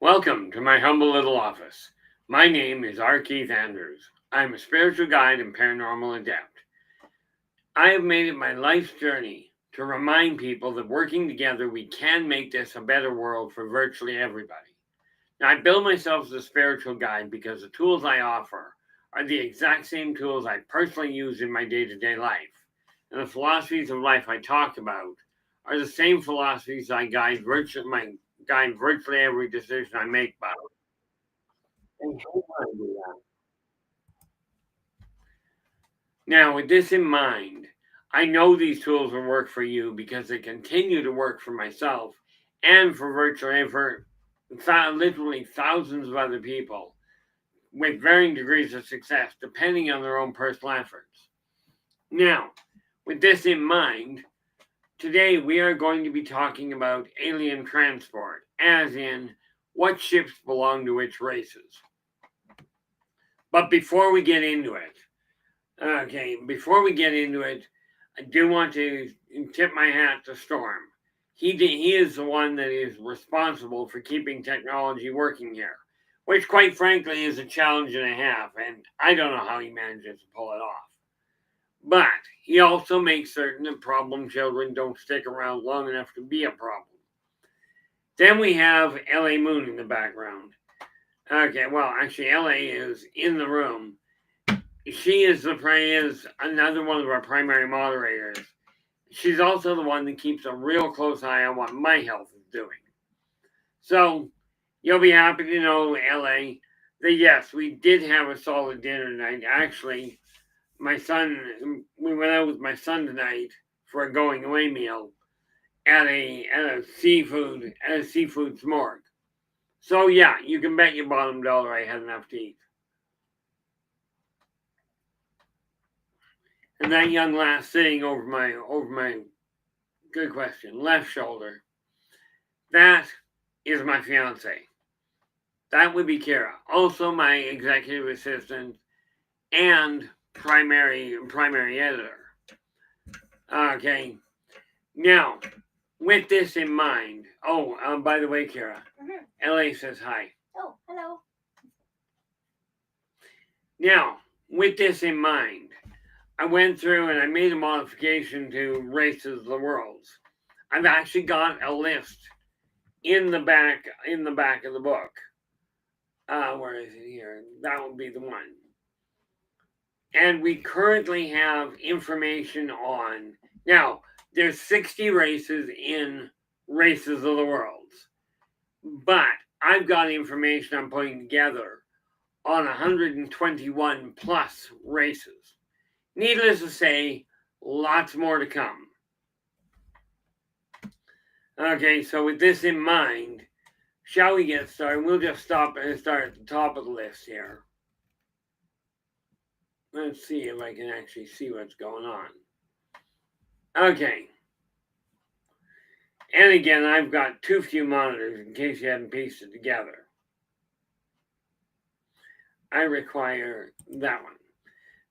Welcome to my humble little office. My name is R. Keith Andrews. I'm a spiritual guide and paranormal adept. I have made it my life's journey to remind people that working together we can make this a better world for virtually everybody. Now, I build myself as a spiritual guide because the tools I offer are the exact same tools I personally use in my day-to-day life. And the philosophies of life I talk about are the same philosophies I guide virtually every decision I make about. And how do I do that? Now, with this in mind, I know these tools will work for you because they continue to work for myself and for literally thousands of other people with varying degrees of success depending on their own personal efforts. Now, with this in mind, today we are going to be talking about alien transport, as in what ships belong to which races. But before we get into it, I do want to tip my hat to Storm. He is the one that is responsible for keeping technology working here, which quite frankly is a challenge and a half, and I don't know how he manages to pull it off. But he also makes certain that problem children don't stick around long enough to be a problem. Then we have L.A. Moon in the background. Okay, well, actually, L.A. is in the room. She is another one of our primary moderators. She's also the one that keeps a real close eye on what my health is doing. So you'll be happy to know, LA, that yes, we did have a solid dinner tonight. Actually, we went out with my son tonight for a going away meal at a seafood s'more. So yeah, you can bet your bottom dollar I had enough to eat. And that young lass sitting over my good question, left shoulder, that is my fiance. That would be Kara, also my executive assistant and primary editor. Okay, now with this in mind, by the way, Kara, LA says hi. Oh, hello. Now, with this in mind, I went through and I made a modification to Races of the Worlds. I've actually got a list in the back of the book. Where is it here? That would be the one. And we currently have information on now. There's 60 races in Races of the Worlds, but I've got information I'm putting together on 121 plus races. Needless to say, lots more to come. Okay, so with this in mind, shall we get started? We'll just stop and start at the top of the list here. Let's see if I can actually see what's going on. Okay. And again, I've got too few monitors in case you hadn't pieced it together. I require that one.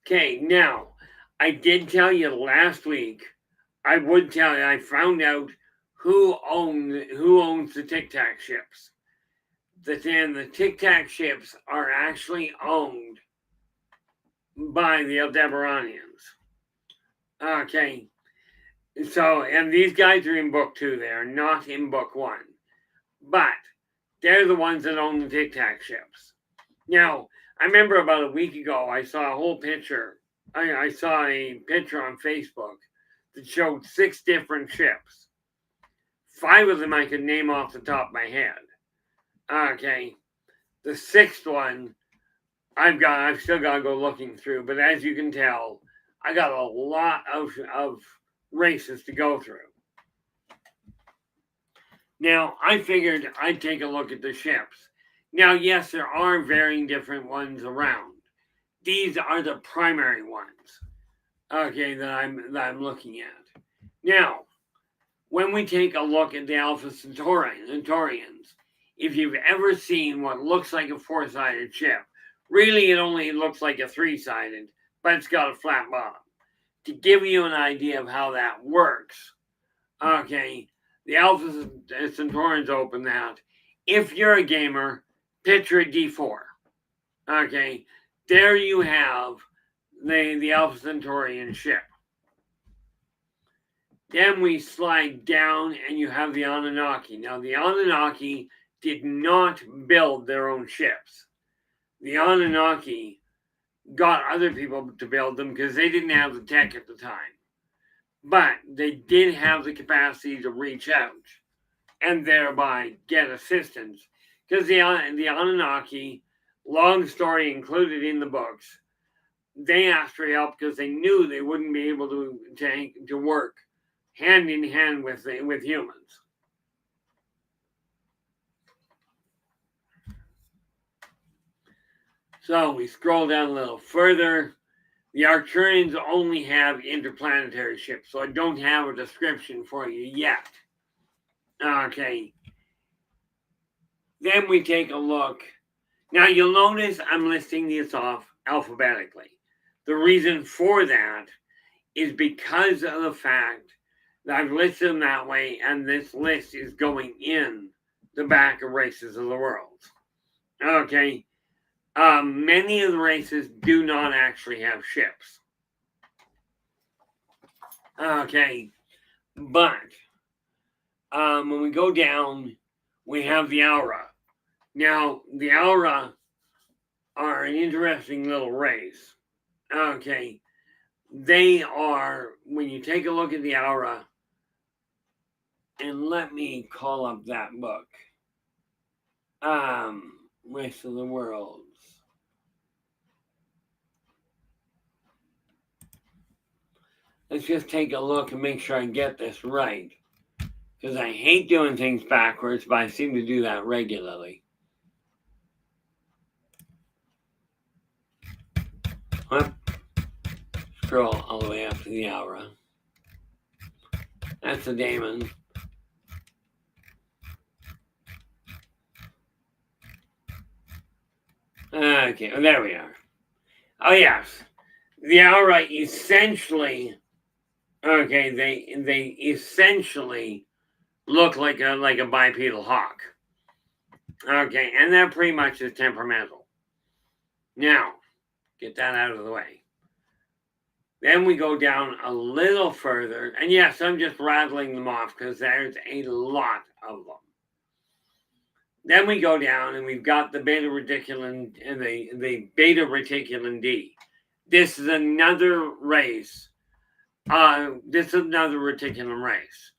Okay, now, I did tell you last week, I found out who owns the Tic Tac ships. The Tic Tac ships are actually owned by the Aldebaranians. Okay, so, and these guys are in book 2, they're not in book 1. But they're the ones that own the Tic Tac ships. Now, I remember about a week ago, I saw a whole picture. I saw a picture on Facebook that showed 6 different ships. 5 of them I could name off the top of my head. Okay, the 6th one, I've still got to go looking through. But as you can tell, I got a lot of races to go through. Now, I figured I'd take a look at the ships. Now, yes, there are varying different ones around. These are the primary ones, okay, that I'm looking at. Now, when we take a look at the Alpha Centaurians, if you've ever seen what looks like a 4-sided ship, really it only looks like a 3-sided, but it's got a flat bottom. To give you an idea of how that works, okay, the Alpha Centaurians open that, if you're a gamer, picture a D4. Okay, there you have the Alpha Centaurian ship. Then we slide down and you have the Anunnaki. Now, the Anunnaki did not build their own ships. The Anunnaki got other people to build them because they didn't have the tech at the time. But they did have the capacity to reach out and thereby get assistance. Because the Anunnaki, long story included in the books, they asked for help because they knew they wouldn't be able to work hand in hand with humans. So we scroll down a little further. The Arcturians only have interplanetary ships, so I don't have a description for you yet. Okay. Then we take a look. Now you'll notice I'm listing these off alphabetically. The reason for that is because of the fact that I've listed them that way, and this list is going in the back of Races of the World. Okay. Many of the races do not actually have ships. Okay. But when we go down, we have the Aura. Now, the Aura are an interesting little race. Okay. They are, when you take a look at the Aura, and let me call up that book. Race of the Worlds. Let's just take a look and make sure I get this right. Because I hate doing things backwards, but I seem to do that regularly. Scroll all the way up to the Aura. That's the daemon. Okay, well, there we are. Oh yes, the Aura essentially. Okay, they essentially look like a bipedal hawk. Okay, and that pretty much is temperamental. Now, get that out of the way. Then we go down a little further, and yes, I'm just rattling them off because there's a lot of them. Then we go down and we've got the beta reticulin and the beta reticulin D. This is another race. This is another reticulum race.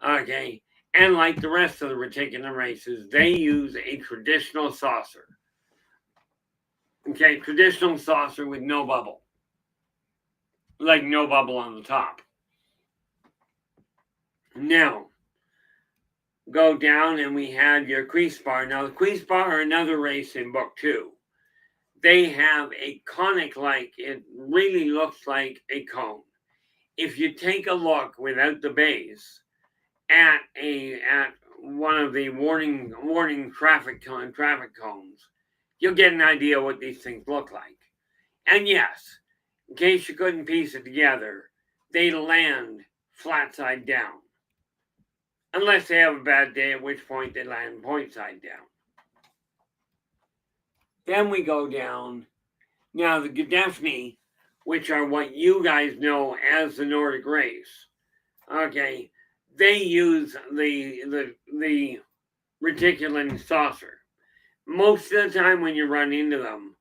Okay. And like the rest of the reticulum races, they use a traditional saucer. Okay, traditional saucer with no bubble. Like no bubble on the top. Now, go down and we have your Queespar. Now, the Queespar are another race in book 2. They have a conic-like, it really looks like a cone. If you take a look without the base at one of the warning traffic cones, you'll get an idea what these things look like. And yes, in case you couldn't piece it together, they land flat side down. Unless they have a bad day, at which point they land point side down. Then we go down. Now the Gedefni, which are what you guys know as the Nordic race, okay, they use the reticulin saucer. Most of the time when you run into them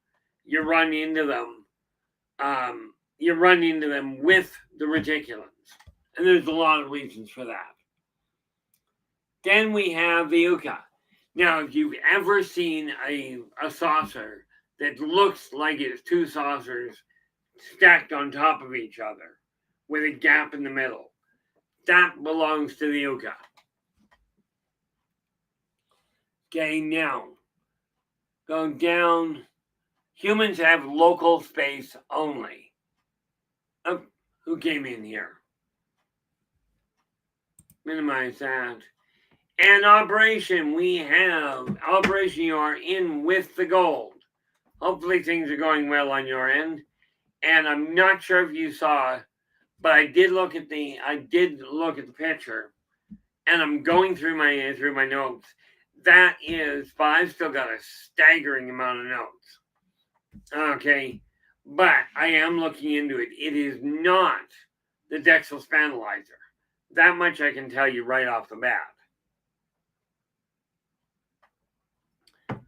with the reticulins. And there's a lot of reasons for that. Then we have the Uka. Now, if you've ever seen a saucer that looks like it's two saucers stacked on top of each other with a gap in the middle, that belongs to the Uka. Okay, now, going down, humans have local space only. Oh, who came in here? Minimize that. And Operation, we have Operation, you are in with the gold. Hopefully things are going well on your end. And I'm not sure if you saw, but I did look at the picture, and I'm going through my notes. That is, but I've still got a staggering amount of notes. Okay, but I am looking into it. It is not the Dexel Spanalizer. That much I can tell you right off the bat.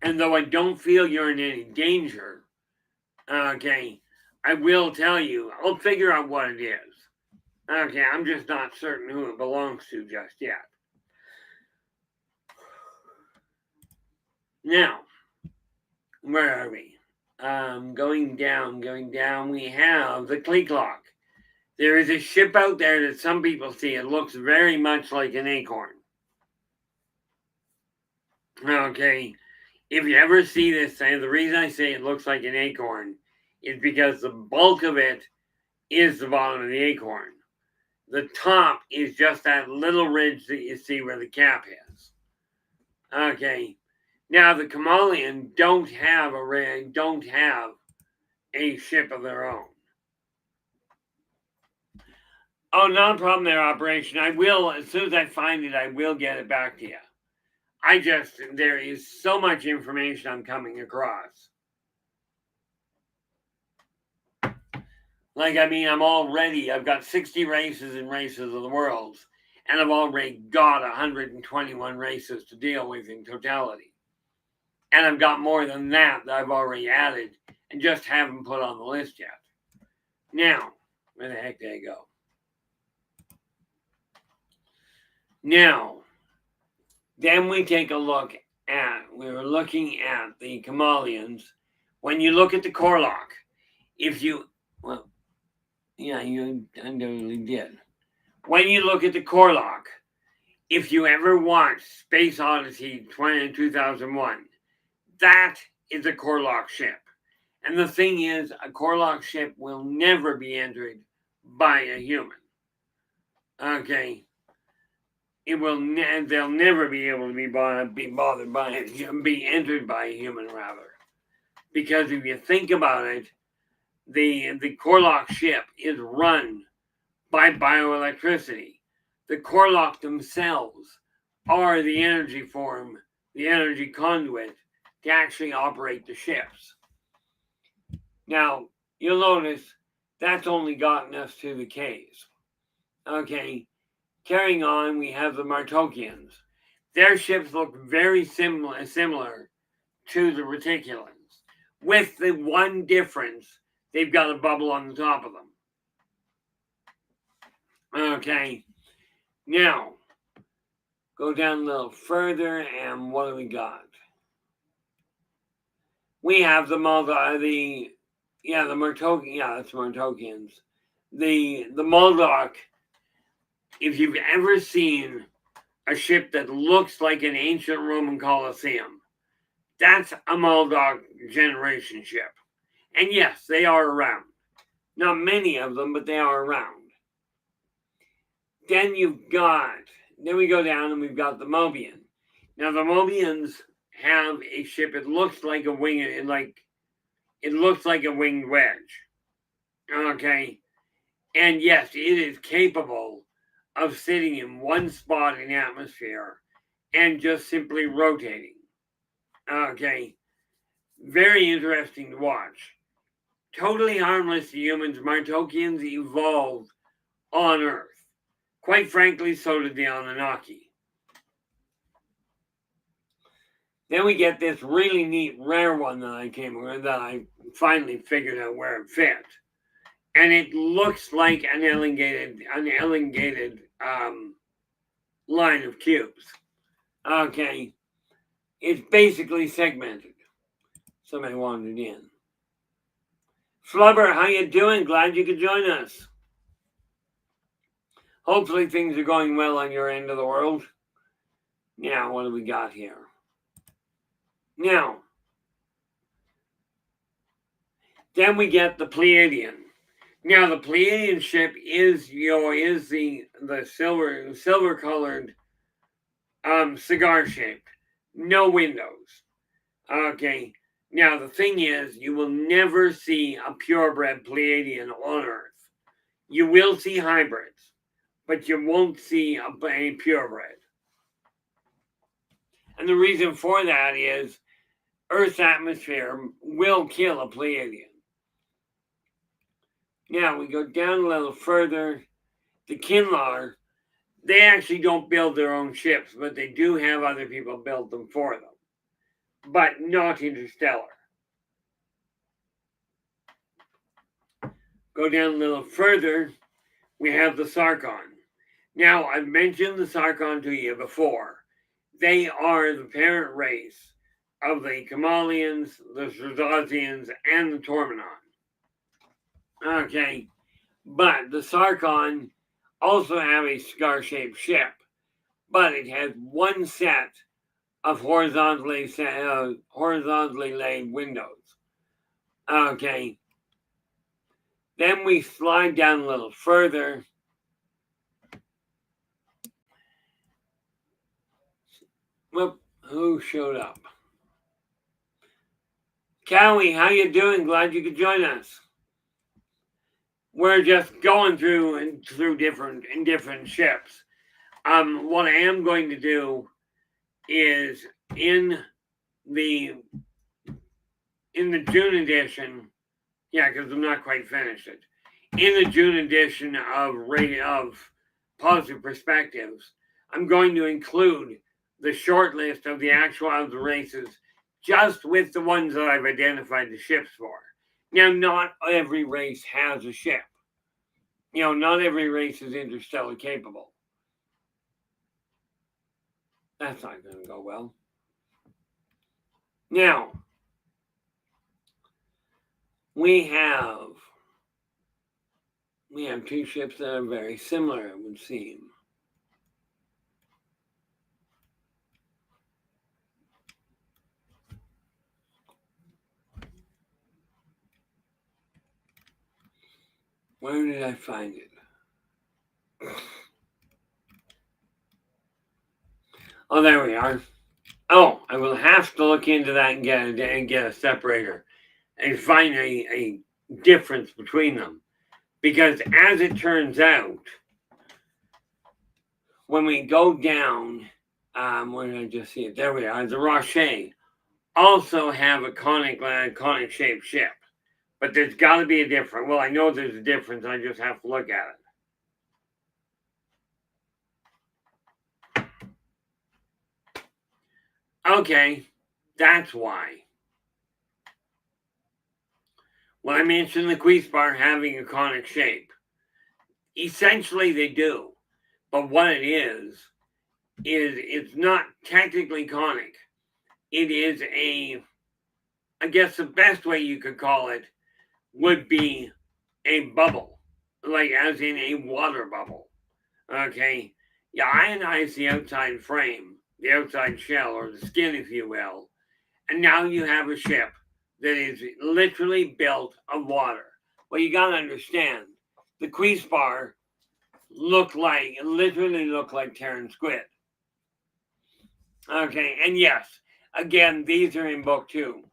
And though I don't feel you're in any danger, okay, I will tell you, I'll figure out what it is. Okay, I'm just not certain who it belongs to just yet. Now, where are we? Going down, we have the Clee Clock. There is a ship out there that some people see. It looks very much like an acorn. Okay, if you ever see this thing, the reason I say it looks like an acorn is because the bulk of it is the bottom of the acorn. The top is just that little ridge that you see where the cap is. Okay, now the Kamalian don't have a ship of their own. Oh, not a problem there, Operation. I will, as soon as I find it, I will get it back to you. There is so much information I'm coming across. I've got 60 races in Races of the Worlds, and I've already got 121 races to deal with in totality. And I've got more than that I've already added and just haven't put on the list yet. Now, where the heck did I go? Now, then we take a look at, we were looking at the Kamalians. When you look at the Korlock, you undoubtedly did. When you look at the Korlock, if you ever watched Space Odyssey 2001, that is a Korlock ship. And the thing is, a Korlock ship will never be entered by a human. Okay. They'll never be able to be entered by a human, rather. Because if you think about it, the Korlock ship is run by bioelectricity. The Korlock themselves are the energy form, the energy conduit to actually operate the ships. Now, you'll notice that's only gotten us to the Ks. Okay, carrying on, we have the Martokians. Their ships look very similar to the Reticulans, with the one difference, they've got a bubble on the top of them. Okay, now, go down a little further, and what do we got? We have the Martokians. The Muldock, if you've ever seen a ship that looks like an ancient Roman Colosseum, that's a Muldock generation ship. And yes, they are around. Not many of them, but they are around. Then we go down and we've got the Mobian. Now the Mobians have a ship, it looks like a winged wedge. Okay. And yes, it is capable of sitting in one spot in the atmosphere and just simply rotating. Okay. Very interesting to watch. Totally harmless to humans, Martokians evolved on Earth. Quite frankly, so did the Anunnaki. Then we get this really neat rare one that I finally figured out where it fit. And it looks like an elongated line of cubes. Okay. It's basically segmented. Somebody wanted it in. Flubber, how you doing? Glad you could join us. Hopefully things are going well on your end of the world. Now, what do we got here? Now, then we get the Pleiadian. Now, the Pleiadian ship is the silver colored cigar shaped, no windows. Okay. Now, the thing is, you will never see a purebred Pleiadian on Earth. You will see hybrids, but you won't see a purebred. And the reason for that is Earth's atmosphere will kill a Pleiadian. Now we go down a little further. The Kinlar, they actually don't build their own ships, but they do have other people build them for them. But not interstellar. Go down a little further, we have the Sarkon. Now, I've mentioned the Sarkon to you before. They are the parent race of the Kamalians, the Strazazians, and the Tormenon. Okay, but the Sarkon also have a cigar-shaped ship, but it has one set of horizontally laid windows. Okay, then we slide down a little further. Well, who showed up? Cowie, how you doing? Glad you could join us. We're just going through different ships. What I am going to do is in the June edition, yeah, because I'm not quite finished it. In the June edition of Positive Perspectives, I'm going to include the short list of the races, just with the ones that I've identified the ships for. Now, not every race has a ship. Not every race is interstellar capable. That's not going to go well. Now, we have two ships that are very similar, it would seem. Where did I find it? Oh, there we are. Oh, I will have to look into that and get a separator and find a difference between them. Because as it turns out, when we go down, where did I just see it? There we are. The Rocher also have a conic shaped ship. But there's got to be a difference. Well, I know there's a difference. I just have to look at it. Okay, that's why. When I mentioned the Queespar having a conic shape, essentially they do. But what it is it's not technically conic. It is I guess the best way you could call it would be a bubble, like as in a water bubble. Okay, you ionize the outside frame, the outside shell, or the skin, if you will, and now you have a ship that is literally built of water. Well, you got to understand, the Queespar literally look like Terran squid. Okay, and yes, again, these are in book 2.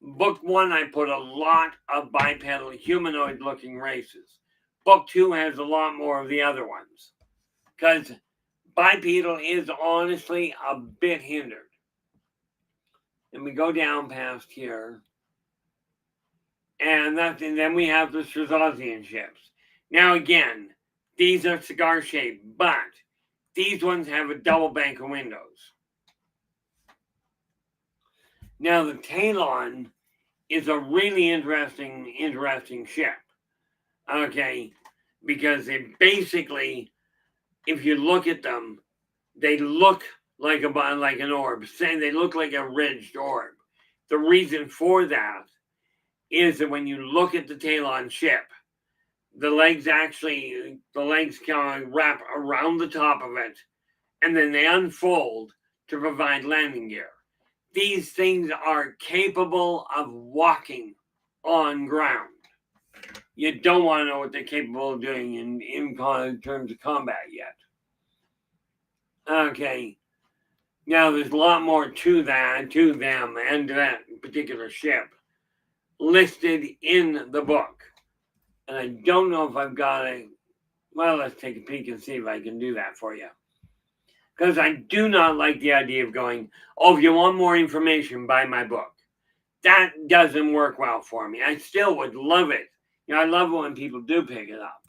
Book 1, I put a lot of bipedal humanoid-looking races. Book 2 has a lot more of the other ones, because bipedal is honestly a bit hindered. And we go down past here, and then we have the Strazazian ships. Now again, these are cigar-shaped, but these ones have a double bank of windows. Now the Talon is a really interesting ship. Okay, because they basically, if you look at them, they look like an orb. They look like a ridged orb. The reason for that is that when you look at the Talon ship, the legs kind of wrap around the top of it, and then they unfold to provide landing gear. These things are capable of walking on ground. You don't want to know what they're capable of doing in terms of combat yet. Okay. Now there's a lot more to them, and to that particular ship listed in the book. And I don't know if I've got well, let's take a peek and see if I can do that for you. Because I do not like the idea of going, oh, if you want more information, buy my book. That doesn't work well for me. I still would love it. I love it when people do pick it up.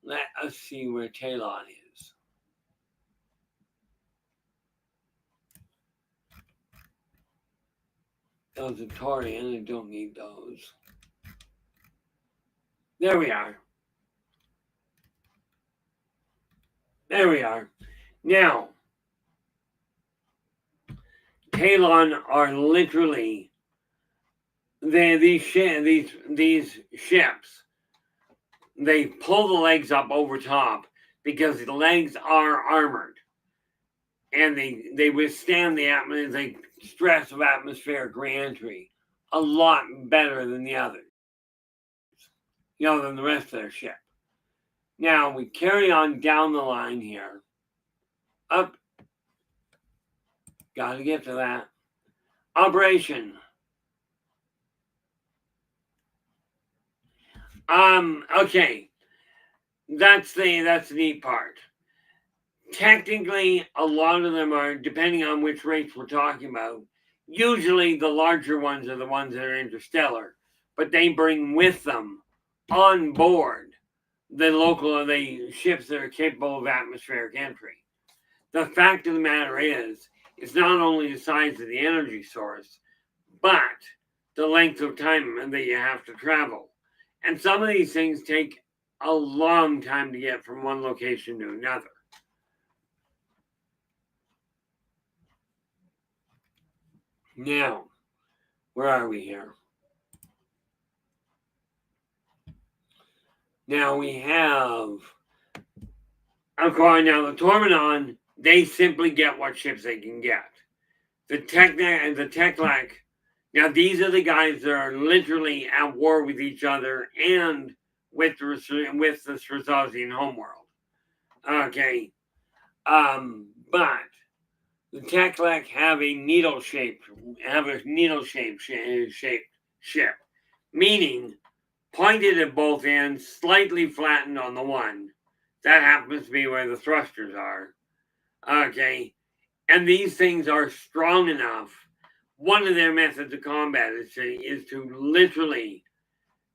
Let us see where Talon is. Those are Torian. I don't need those. There we are. There we are. Now, Talon are literally these ships. They pull the legs up over top because the legs are armored, and they withstand the stress of atmospheric reentry a lot better than the others. Than the rest of their ship. Now we carry on down the line here. Up. Got to get to that. Operation. Okay. That's the neat part. Technically, a lot of them are, depending on which race we're talking about, usually the larger ones are the ones that are interstellar, but they bring with them on board the ships that are capable of atmospheric entry. The fact of the matter is, it's not only the size of the energy source, but the length of time that you have to travel. And some of these things take a long time to get from one location to another. Now, where are we here? Now we have, of course, now the Tormodon, they simply get what ships they can get. The Techlek, now these are the guys that are literally at war with each other and with the Strazazian homeworld. Okay. But the Techlek have a needle-shaped ship, meaning pointed at both ends, slightly flattened on the one. That happens to be where the thrusters are. Okay. And these things are strong enough. One of their methods of combat is to literally,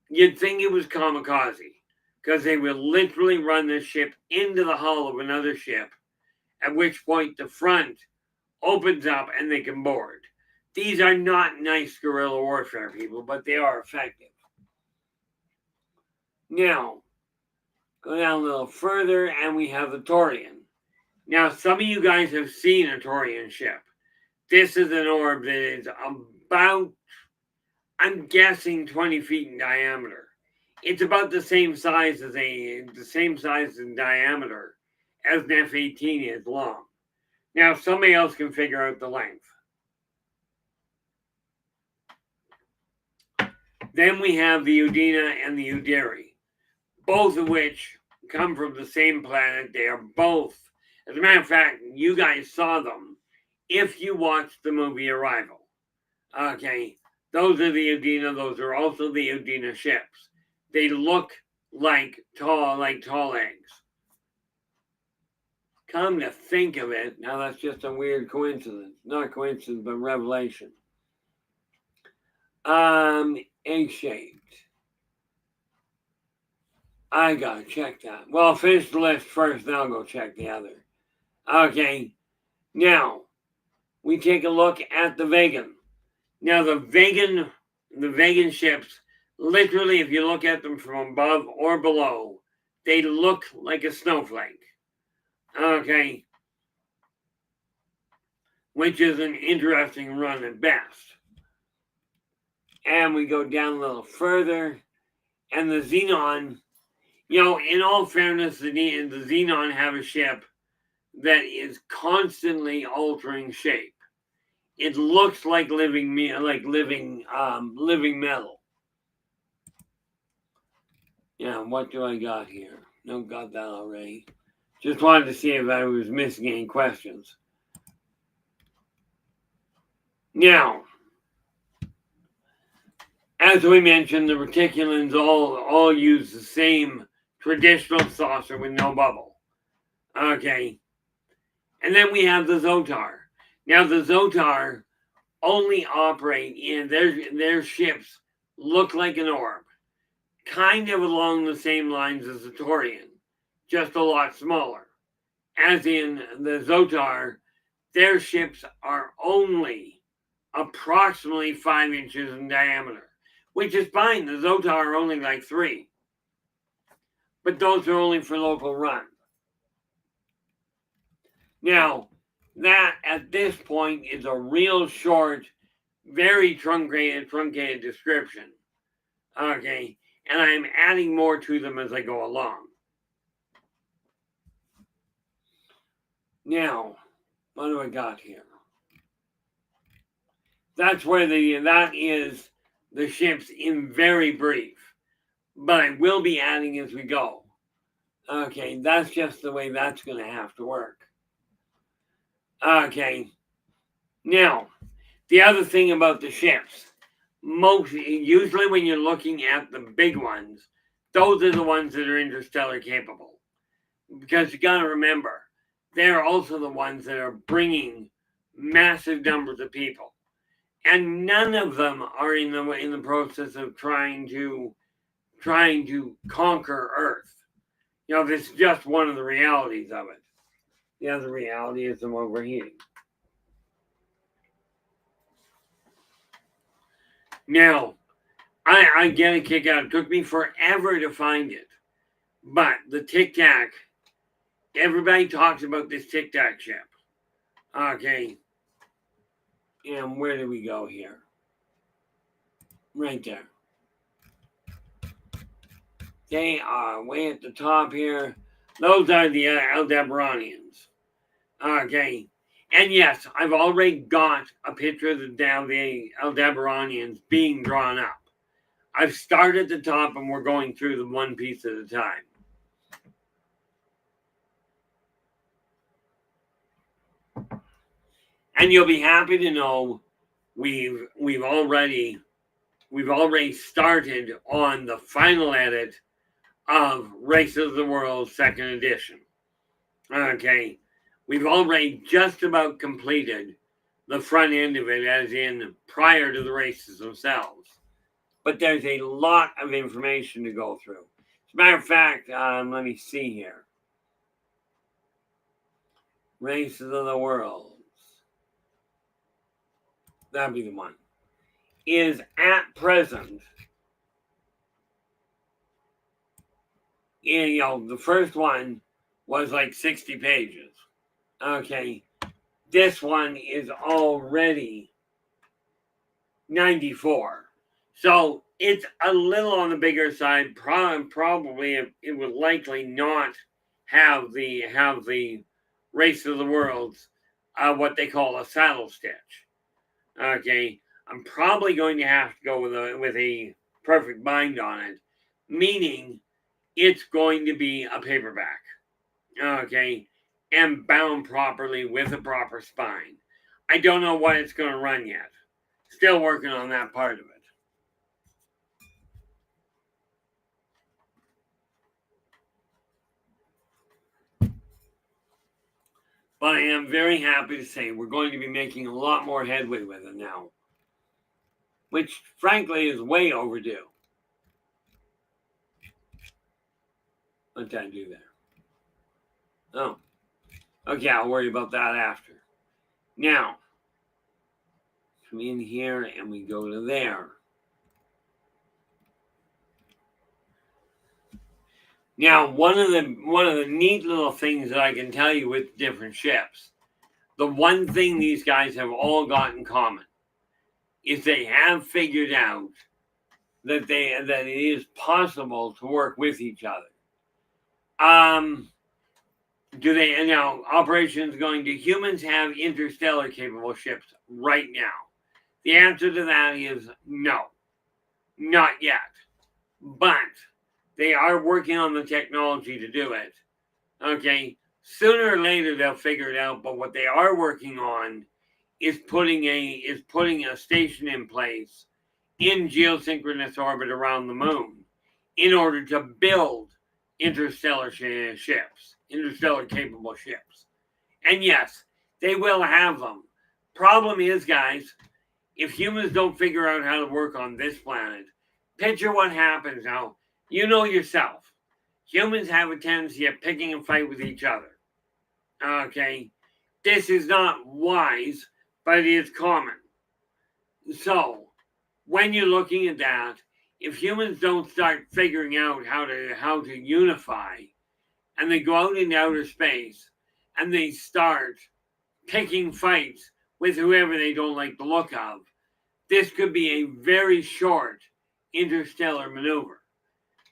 you'd think it was kamikaze, because they will literally run this ship into the hull of another ship, at which point the front opens up and they can board. These are not nice guerrilla warfare, people, but they are effective. Now, go down a little further, and we have the Taurian. Now, some of you guys have seen a Taurian ship. This is an orb that is about, I'm guessing, 20 feet in diameter. It's about the same size in diameter as an F-18 is long. Now, somebody else can figure out the length. Then we have the Udina and the Udiri, both of which come from the same planet. They are both, as a matter of fact, you guys saw them if you watched the movie Arrival. Okay, those are the Udina. Those are also the Udina ships. They look like tall eggs. Come to think of it, now that's just a weird coincidence. Not coincidence, but revelation. Egg-shaped. I gotta check that. Well, I'll finish the list first, then I'll go check the other. Okay, now we take a look at the Vegan. Now the Vegan ships, literally, if you look at them from above or below, they look like a snowflake. Okay, which is an interesting run at best. And we go down a little further, and the Xenon, in all fairness, the Xenon have a ship that is constantly altering shape. It looks like living metal. Yeah, what do I got here? No, got that already. Just wanted to see if I was missing any questions. Now, as we mentioned, the reticulans all use the same traditional saucer with no bubble. Okay. And then we have the Zotar. Now the Zotar only operate in their ships look like an orb, kind of along the same lines as the Torian, just a lot smaller. As in the Zotar, their ships are only approximately 5 inches in diameter, which is fine. The Zotar are only like 3, but those are only for local run. Now, that at this point is a real short, very truncated description. Okay, and I'm adding more to them as I go along. Now, what do I got here? That is the ships in very brief, but I will be adding as we go. Okay, that's just the way that's going to have to work. Okay, now the other thing about the ships, usually when you're looking at the big ones, those are the ones that are interstellar capable, because you got to remember they're also the ones that are bringing massive numbers of people, and none of them are in the process of trying to conquer Earth. This is just one of the realities of it. The other reality is them overheating. Now, I get a kick out. It took me forever to find it. But the Tic Tac, everybody talks about this Tic Tac ship. Okay. And where do we go here? Right there. They are way at the top here. Those are the Aldebaranians. Okay. And yes, I've already got a picture of the Aldebaranians being drawn up. I've started at the top and we're going through them one piece at a time. And you'll be happy to know we've already started on the final edit of Race of the World 2nd edition. Okay. We've already just about completed the front end of it, as in prior to the races themselves. But there's a lot of information to go through. As a matter of fact, let me see here. Races of the World. That'd be the one. Is at present, the first one was like 60 pages. Okay. This one is already 94. So it's a little on the bigger side. Probably it would likely not have the Race of the Worlds, what they call a saddle stitch. Okay, I'm probably going to have to go with a perfect bind on it, meaning it's going to be a paperback. Okay, and bound properly with a proper spine. I don't know what it's going to run yet. Still working on that part of it. But I am very happy to say we're going to be making a lot more headway with it now, which frankly is way overdue. What did I do there? Oh, okay, I'll worry about that after. Now, come in here and we go to there. Now, one of the neat little things that I can tell you with different ships, the one thing these guys have all got in common is they have figured out that it is possible to work with each other. Do they now? Operations going, do humans have interstellar capable ships right now? The answer to that is no, not yet. But they are working on the technology to do it. Okay, sooner or later they'll figure it out. But what they are working on is putting a station in place in geosynchronous orbit around the moon in order to build interstellar ships, interstellar capable ships. And yes, they will have them. Problem is, guys, if humans don't figure out how to work on this planet, picture what happens now. You know yourself. Humans have a tendency of picking a fight with each other. Okay? This is not wise, but it is common. So, when you're looking at that, if humans don't start figuring out how to unify, and they go out into outer space and they start picking fights with whoever they don't like the look of, this could be a very short interstellar maneuver.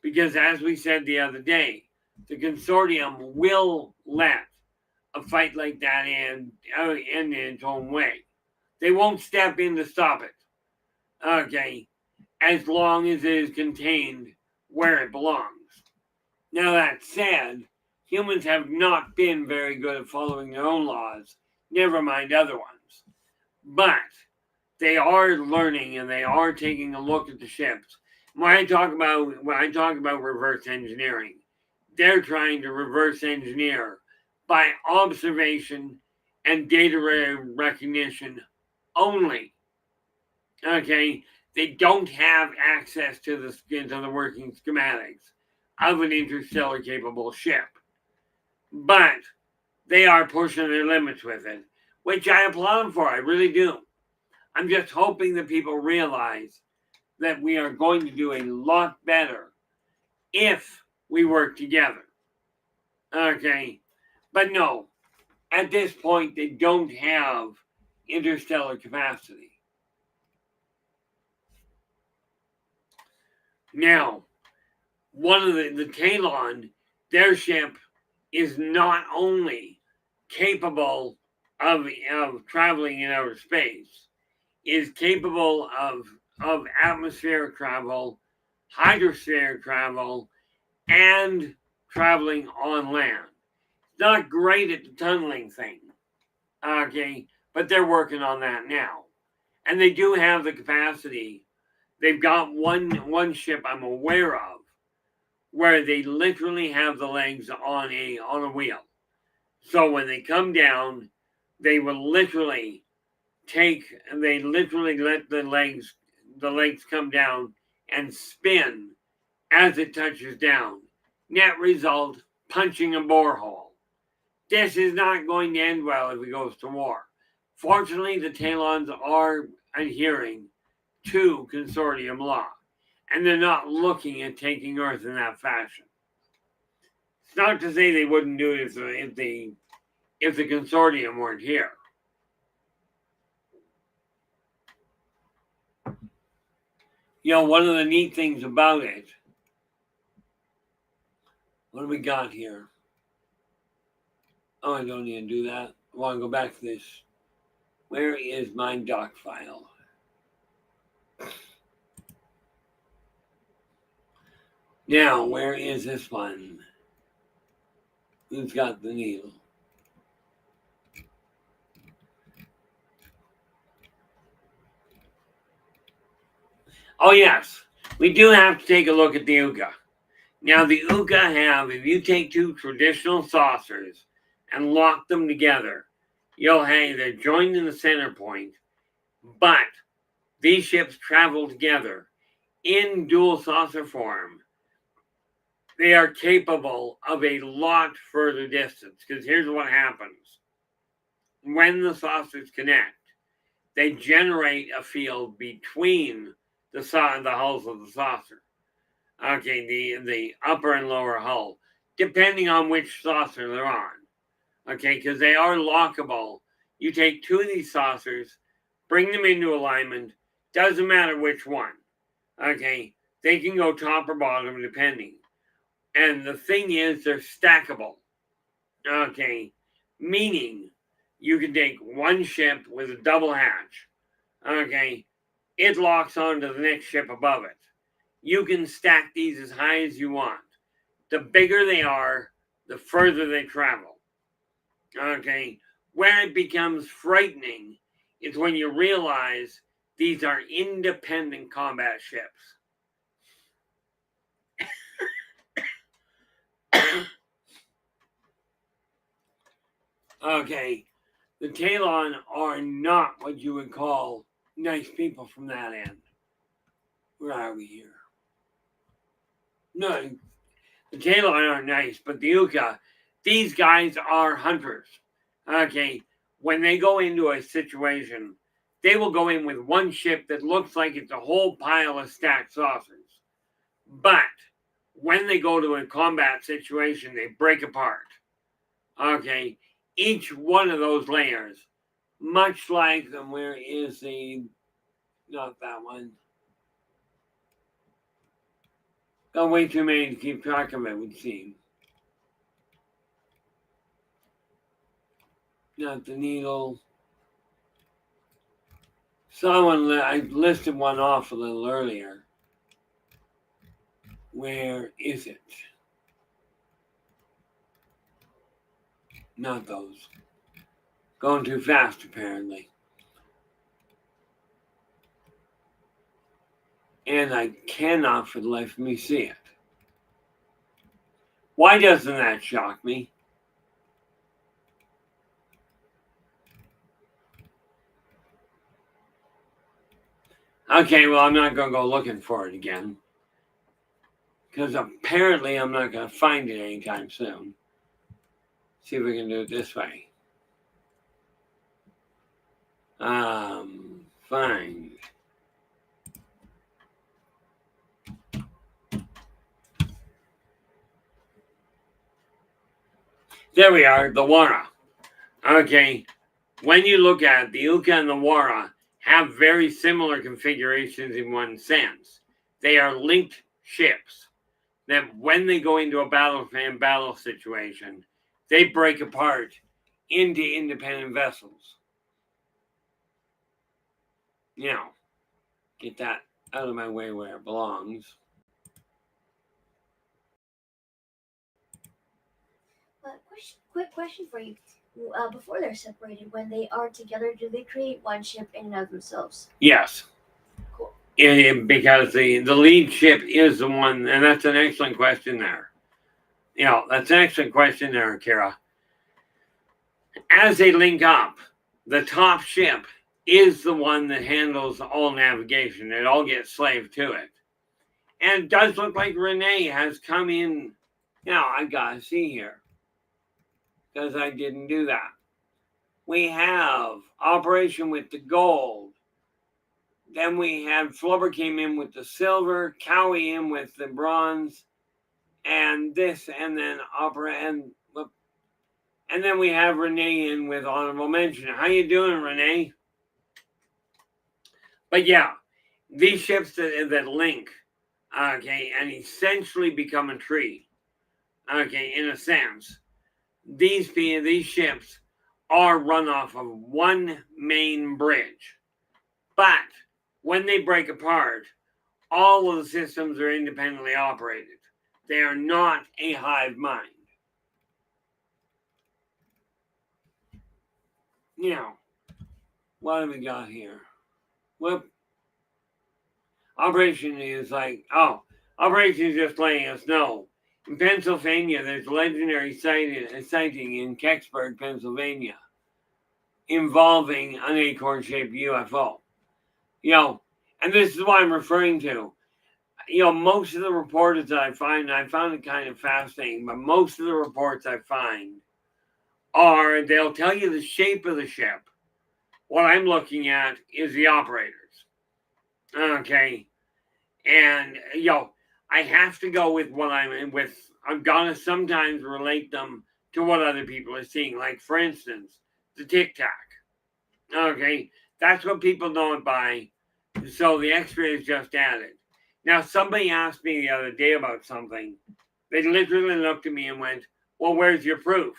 Because as we said the other day, the consortium will let a fight like that end in its own way. They won't step in to stop it. Okay, as long as it is contained where it belongs. Now, that said, humans have not been very good at following their own laws, never mind other ones. But they are learning and they are taking a look at the ships. When I talk about reverse engineering, they're trying to reverse engineer by observation and data recognition only. Okay, they don't have access to the working schematics of an interstellar capable ship, but they are pushing their limits with it, which I applaud them for. I really do. I'm just hoping that people realize that we are going to do a lot better if we work together. Okay, but no, at this point, they don't have interstellar capacity. Now, one of the Talon, their ship is not only capable of traveling in outer space, is capable of atmospheric travel, hydrospheric travel, and traveling on land. Not great at the tunneling thing, okay, but they're working on that now, and they do have the capacity. They've got one ship I'm aware of where they literally have the legs on a wheel. So when they come down, they will literally let the legs come down and spin as it touches down. Net result, punching a borehole. This is not going to end well if it goes to war. Fortunately, the Talons are adhering to consortium law, and they're not looking at taking Earth in that fashion. It's not to say they wouldn't do it if the consortium weren't here. You know, one of the neat things about it, what do we got here? Oh, I don't need to do that. I want to go back to this. Where is my doc file? Now, where is this one? Who's got the needle? Oh, yes. We do have to take a look at the UCA. Now, the UCA have, if you take two traditional saucers and lock them together, you'll have they're joined in the center point, but these ships travel together in dual saucer form. They are capable of a lot further distance, because here's what happens. When the saucers connect, they generate a field between the hulls of the saucer. Okay, the upper and lower hull, depending on which saucer they're on. Okay, because they are lockable. You take two of these saucers, bring them into alignment, doesn't matter which one. Okay, they can go top or bottom depending. And the thing is, they're stackable. Okay, meaning you can take one ship with a double hatch. Okay, it locks onto the next ship above it. You can stack these as high as you want. The bigger they are, the further they travel. Okay, where it becomes frightening is when you realize these are independent combat ships. Okay, the Talon are not what you would call nice people from that end. Where are we here? No, the Talon aren't nice, but the Uka, these guys are hunters. Okay, when they go into a situation, they will go in with one ship that looks like it's a whole pile of stacked saucers. But when they go to a combat situation, they break apart. Okay, each one of those layers, much like them, where is the, not that one. Got way too many to keep track of, it would seem. Not the needle. I listed one off a little earlier. Where is it? Not those. Going too fast, apparently. And I cannot for the life of me see it. Why doesn't that shock me? Okay, well, I'm not going to go looking for it again. Because apparently I'm not going to find it anytime soon. See if we can do it this way. Find. There we are, the Wara. Okay, when you look at it, the Uka and the Wara have very similar configurations in one sense. They are linked ships that when they go into a battle situation, they break apart into independent vessels. Now, get that out of my way where it belongs. Quick question for you. Before they're separated, when they are together, do they create one ship in and of themselves? Yes. Cool. Because the lead ship is the one, and that's an excellent question there. That's an excellent question there, Kara. As they link up, the top ship is the one that handles all navigation. It all gets slaved to it. And it does look like Renee has come in. Now, I gotta see here, because I didn't do that. We have Operation with the gold. Then we had Flubber came in with the silver, Cowie in with the bronze, and this, and then and then we have Renee in with honorable mention. How you doing, Renee? But yeah, these ships that link, okay, and essentially become a tree, okay, in a sense. These ships are run off of one main bridge. But when they break apart, all of the systems are independently operated. They are not a hive mind. Now, what have we got here? Whoop. Operation is Operation is just letting us know. In Pennsylvania, there's a legendary sighting in Kecksburg, Pennsylvania, involving an acorn-shaped UFO. And this is what I'm referring to. Most of the reports that I found it kind of fascinating, but most of the reports I find they'll tell you the shape of the ship. What I'm looking at is the operators. Okay. And, I have to go with what I'm with. I'm going to sometimes relate them to what other people are seeing. Like, for instance, the Tic Tac. Okay. That's what people know it by. So the X-ray is just added. Now, somebody asked me the other day about something. They literally looked at me and went, well, where's your proof?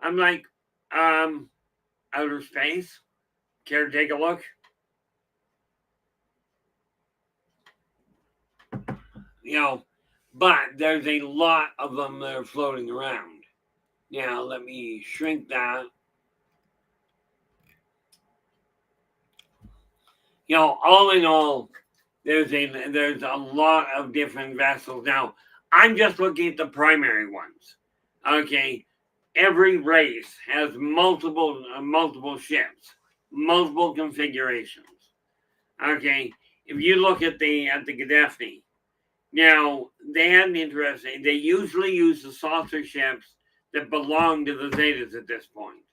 I'm like, outer space? Care to take a look? But there's a lot of them that are floating around. Now, let me shrink that. All in all, there's a lot of different vessels. Now, I'm just looking at the primary ones. Okay. every race has multiple ships, multiple configurations. Okay, if you look at the Gaddafi, now they had an interesting. They usually use the saucer ships that belong to the Zetas at this point,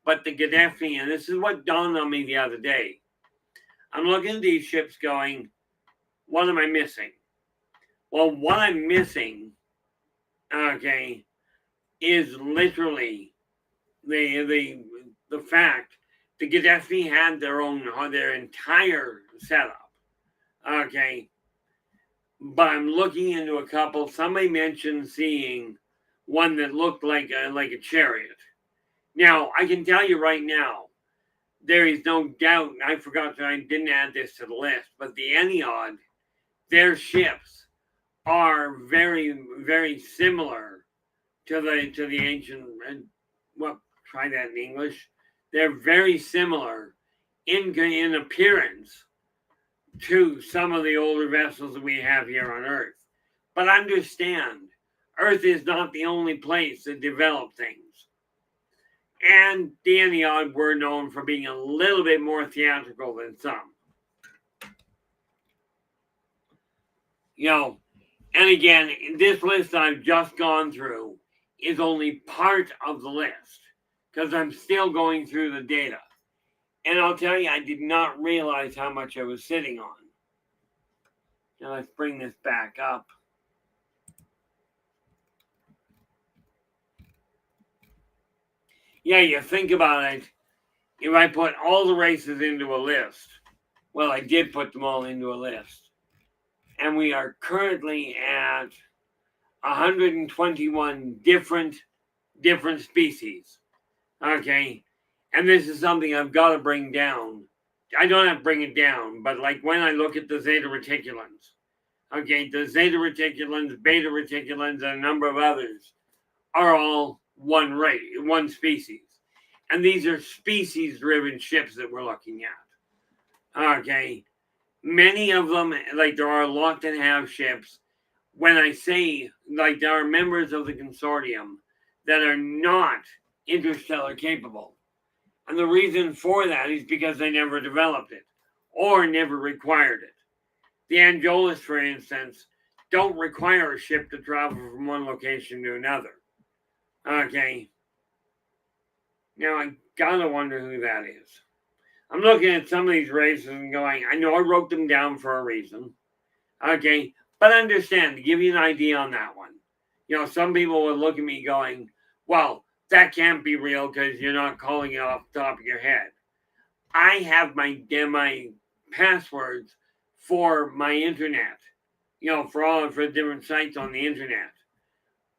but the Gaddafi, and this is what dawned on me the other day. I'm looking at these ships, going, "What am I missing?" Well, what I'm missing, okay, is literally the fact the Gaddafi had their entire setup. Okay, but I'm looking into a couple. Somebody mentioned seeing one that looked like a chariot. Now I can tell you right now, there is no doubt. I forgot that I didn't add this to the list, but the Ennead, their ships are very similar to the ancient. Well, try that in English. They're very similar in appearance to some of the older vessels that we have here on Earth. But understand, Earth is not the only place that developed things. And the Ennead were known for being a little bit more theatrical than some. And again, this list I've just gone through is only part of the list because I'm still going through the data. And I'll tell you, I did not realize how much I was sitting on. Now let's bring this back up. Yeah, you think about it. If I put all the races into a list, well, I did put them all into a list. And we are currently at 121 different species. Okay. And this is something I've got to bring down. I don't have to bring it down, but like when I look at the Zeta reticulans, okay, the Zeta reticulans, Beta reticulans, and a number of others are all one race, one species. And these are species-driven ships that we're looking at. Okay. Many of them, like there are a lot that have ships. When I say, like, there are members of the consortium that are not interstellar capable. And the reason for that is because they never developed it or never required it. The Angolas, for instance, don't require a ship to travel from one location to another. Okay. Now, I gotta wonder who that is. I'm looking at some of these races and going, I know I wrote them down for a reason. Okay. But understand, to give you an idea on that one, some people will look at me going, well, that can't be real because you're not calling it off the top of your head. I have my passwords for my internet, for different sites on the internet.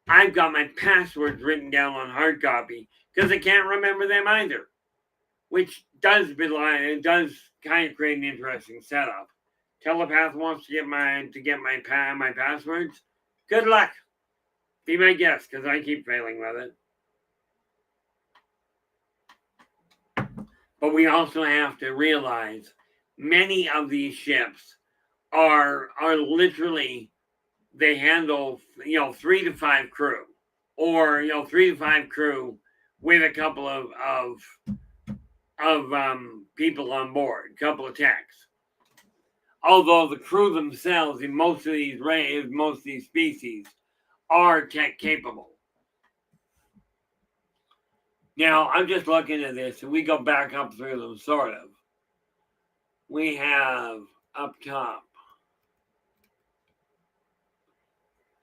I've got my passwords written down on hard copy because I can't remember them either, which does kind of create an interesting setup. Telepath wants to get my passwords. Good luck. Be my guest because I keep failing with it. But we also have to realize many of these ships are literally, they handle 3 to 5 crew, or 3 to 5 crew with a couple of people on board, a couple of techs. Although the crew themselves in most of these species are tech capable. Now, I'm just looking at this, and we go back up through them, sort of. We have up top.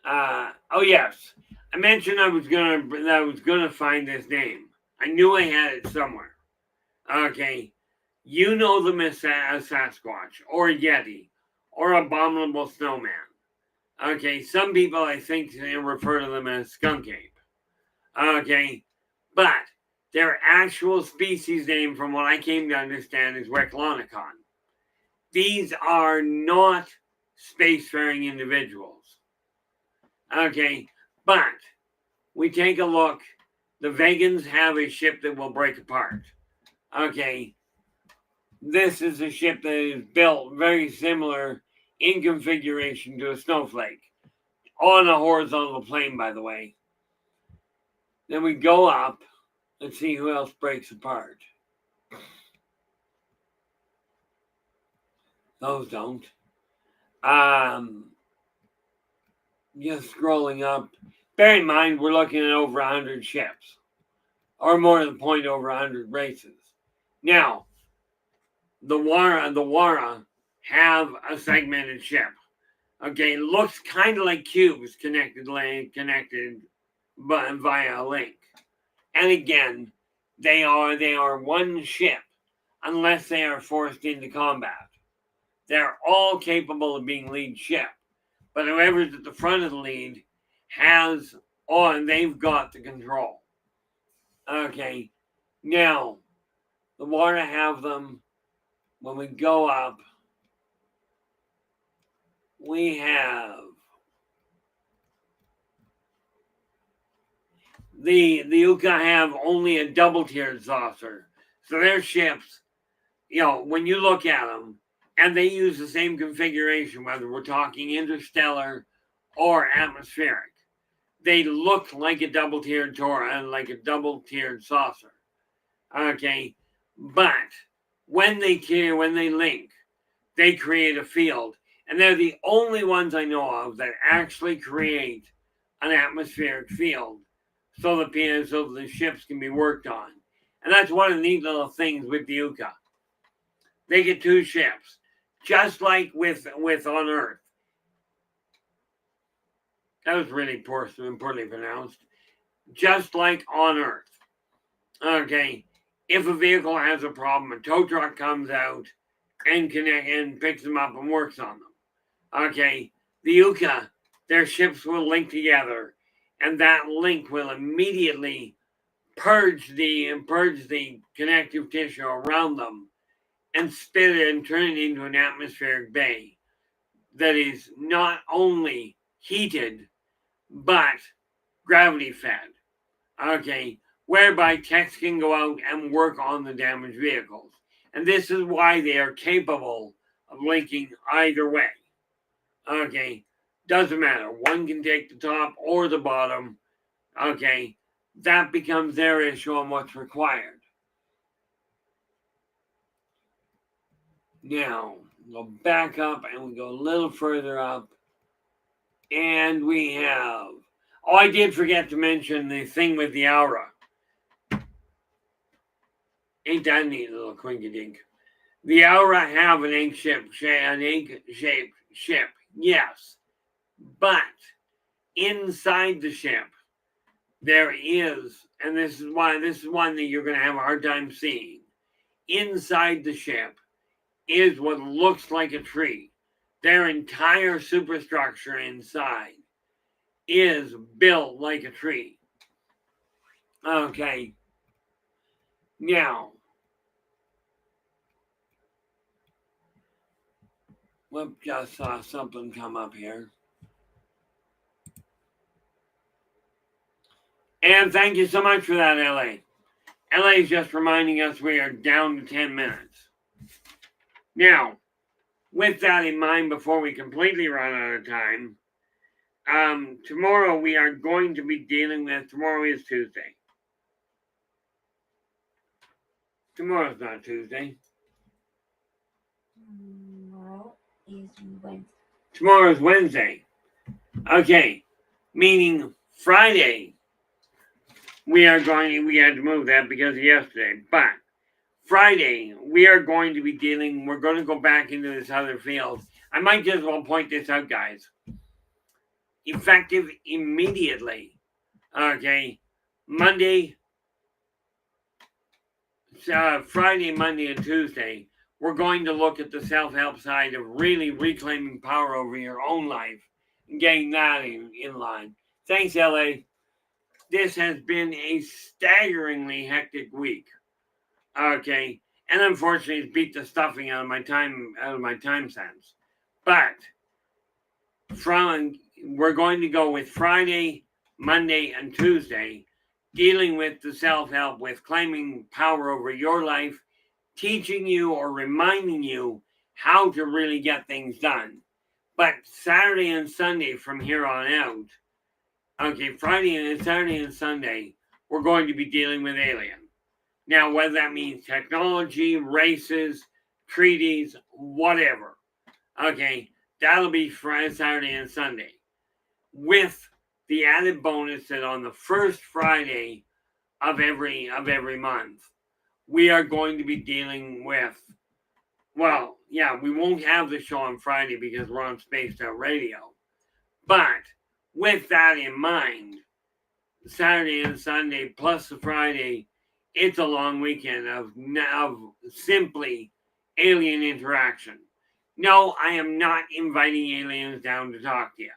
Oh yes, I mentioned I was gonna find this name. I knew I had it somewhere. Okay, you know them as Sasquatch or Yeti or Abominable Snowman. Okay, some people I think refer to them as skunk ape. Okay, but their actual species name, from what I came to understand, is Reclonicon. These are not spacefaring individuals. Okay, but we take a look. The Vegans have a ship that will break apart. Okay, this is a ship that is built very similar in configuration to a snowflake on a horizontal plane, by the way. Then we go up and see who else breaks apart. Those don't. Just scrolling up. Bear in mind, we're looking at over 100 ships, or more to the point, over 100 races. Now, the Wara have a segmented ship. Okay, it looks kind of like cubes connected but via a link. And again, they are one ship unless they are forced into combat. They're all capable of being lead ship, but whoever's at the front of the lead has they've got the control. Okay, now the water have them. When we go up, we have the Uka have only a double tiered saucer, so their ships, when you look at them, and they use the same configuration, whether we're talking interstellar or atmospheric, they look like a double tiered Torah and like a double tiered saucer. Okay, but when they link, they create a field, and they're the only ones I know of that actually create an atmospheric field, so the ships can be worked on. And that's one of the neat little things with the Yuka. They get two ships, just like with on Earth. That was really poorly pronounced. Just like on Earth. Okay, if a vehicle has a problem, a tow truck comes out and picks them up and works on them. Okay, the Yuka, their ships will link together, and that link will immediately purge the connective tissue around them and spit it and turn it into an atmospheric bay that is not only heated but gravity fed. Okay, whereby techs can go out and work on the damaged vehicles. And this is why they are capable of linking either way. Okay, doesn't matter. One can take the top or the bottom. Okay, that becomes their issue on what's required. Now, go back up and we go a little further up. And we have... Oh, I did forget to mention the thing with the aura. Ain't that neat, little quinky-dink? The aura have an egg-shaped ship, yes. But inside the ship, there is, and this is one that you're going to have a hard time seeing. Inside the ship is what looks like a tree. Their entire superstructure inside is built like a tree. Okay. Now, whoop, just saw something come up here. And thank you so much for that, LA. LA is just reminding us we are down to 10 minutes. Now, with that in mind, before we completely run out of time, tomorrow we are going to be dealing with, tomorrow is Tuesday. Tomorrow's not Tuesday. Tomorrow is Wednesday. Tomorrow's Wednesday. Okay, meaning Friday. We had to move that because of yesterday. But Friday, we're going to go back into this other field. I might just well point this out, guys. Effective immediately. Okay, Friday, Monday, and Tuesday, we're going to look at the self-help side of really reclaiming power over your own life and getting that in line. Thanks, LA. This has been a staggeringly hectic week. Okay, and unfortunately, it's beat the stuffing out of my time sense. But we're going to go with Friday, Monday, and Tuesday, dealing with the self-help, with claiming power over your life, teaching you or reminding you how to really get things done. But Saturday and Sunday from here on out, okay, Saturday and Sunday, we're going to be dealing with alien. Now, whether that means technology, races, treaties, whatever, okay, that'll be Friday, Saturday, and Sunday. With the added bonus that on the first Friday of every month, we are going to be dealing with, well, yeah, we won't have the show on Friday because we're on Spaced Out Radio. But with that in mind, Saturday and Sunday plus the Friday, it's a long weekend of simply alien interaction. No, I am not inviting aliens down to talk to you.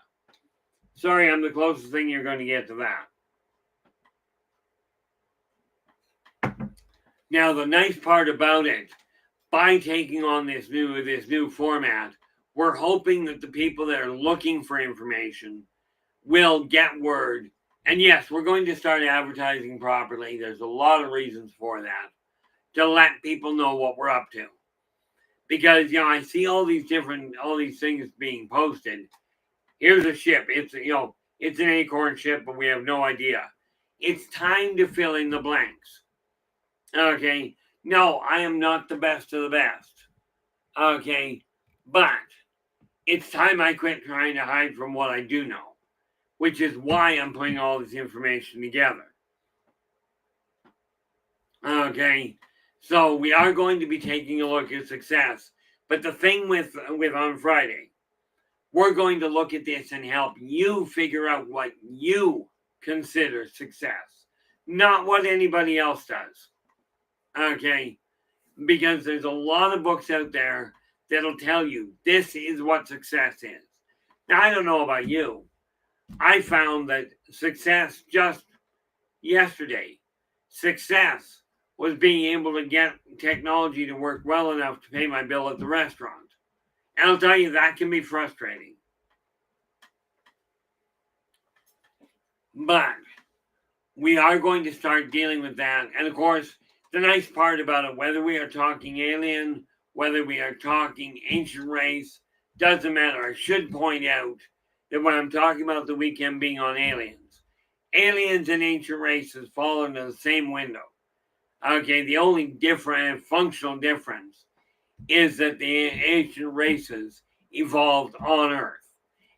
Sorry, I'm the closest thing you're going to get to that. Now, the nice part about it, by taking on this new format, we're hoping that the people that are looking for information will get word. And yes, we're going to start advertising properly. There's a lot of reasons for that, to let people know what we're up to. Because, I see all these things being posted. Here's a ship. It's an acorn ship, but we have no idea. It's time to fill in the blanks. Okay. No, I am not the best of the best. Okay. But it's time I quit trying to hide from what I do know, which is why I'm putting all this information together. Okay. So we are going to be taking a look at success. But the thing with on Friday, we're going to look at this and help you figure out what you consider success, not what anybody else does. Okay? Because there's a lot of books out there that'll tell you this is what success is. Now, I don't know about you. I found that success just yesterday, success was being able to get technology to work well enough to pay my bill at the restaurant. And I'll tell you, that can be frustrating. But we are going to start dealing with that. And of course, the nice part about it, whether we are talking alien, whether we are talking ancient race, doesn't matter. I should point out that when I'm talking about the weekend being on aliens and ancient races fall into the same window. Okay, the only different functional difference is that the ancient races evolved on Earth.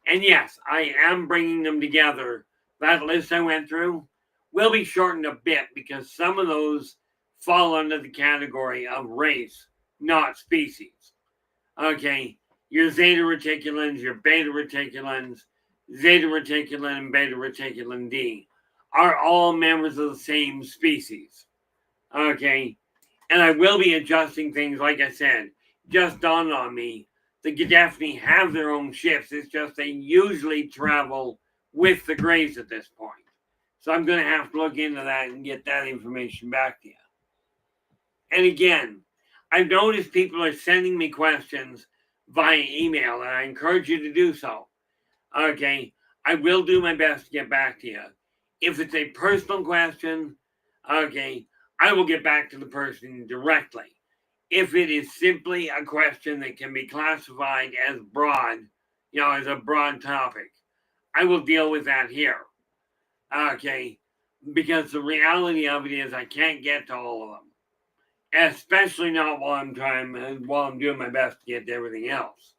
And yes, I am bringing them together. That list I went through will be shortened a bit because some of those fall under the category of race, not species. Okay, your zeta reticulans, your beta reticulans, zeta reticulan and beta reticulan D are all members of the same species. Okay, and I will be adjusting things, like I said, just dawned on me. The Gaddafi have their own ships. It's just they usually travel with the Greys at this point. So I'm going to have to look into that and get that information back to you. And again, I've noticed people are sending me questions via email, and I encourage you to do so. Okay, I will do my best to get back to you. If it's a personal question, okay, I will get back to the person directly. If it is simply a question that can be classified as broad, as a broad topic, I will deal with that here. Okay, because the reality of it is I can't get to all of them, especially not while I'm doing my best to get to everything else.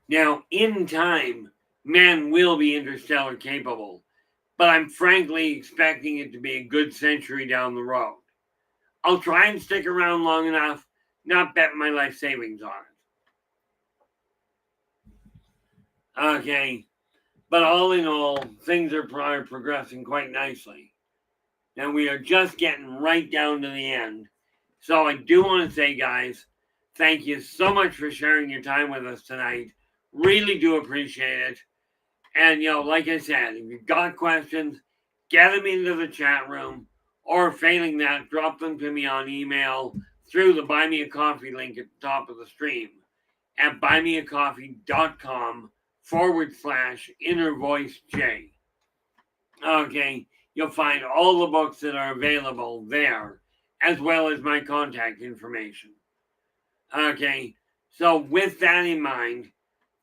Now, in time, man will be interstellar capable, but I'm frankly expecting it to be a good century down the road. I'll try and stick around long enough, not bet my life savings on it. Okay, but all in all, things are progressing quite nicely. Now we are just getting right down to the end. So I do want to say, guys, thank you so much for sharing your time with us tonight. Really do appreciate it. And, like I said, if you've got questions, get them into the chat room, or failing that, drop them to me on email through the Buy Me a Coffee link at the top of the stream at buymeacoffee.com/InnerVoiceJ. Okay, you'll find all the books that are available there, as well as my contact information. Okay, so with that in mind,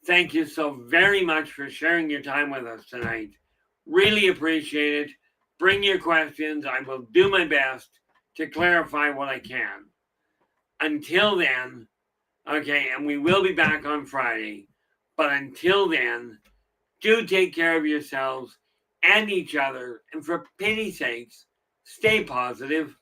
Thank you so very much for sharing your time with us tonight. Really appreciate it. Bring your questions. I will do my best to clarify what I can. Until then, okay, and we will be back on Friday. But until then, do take care of yourselves and each other. And for pity's sakes, stay positive.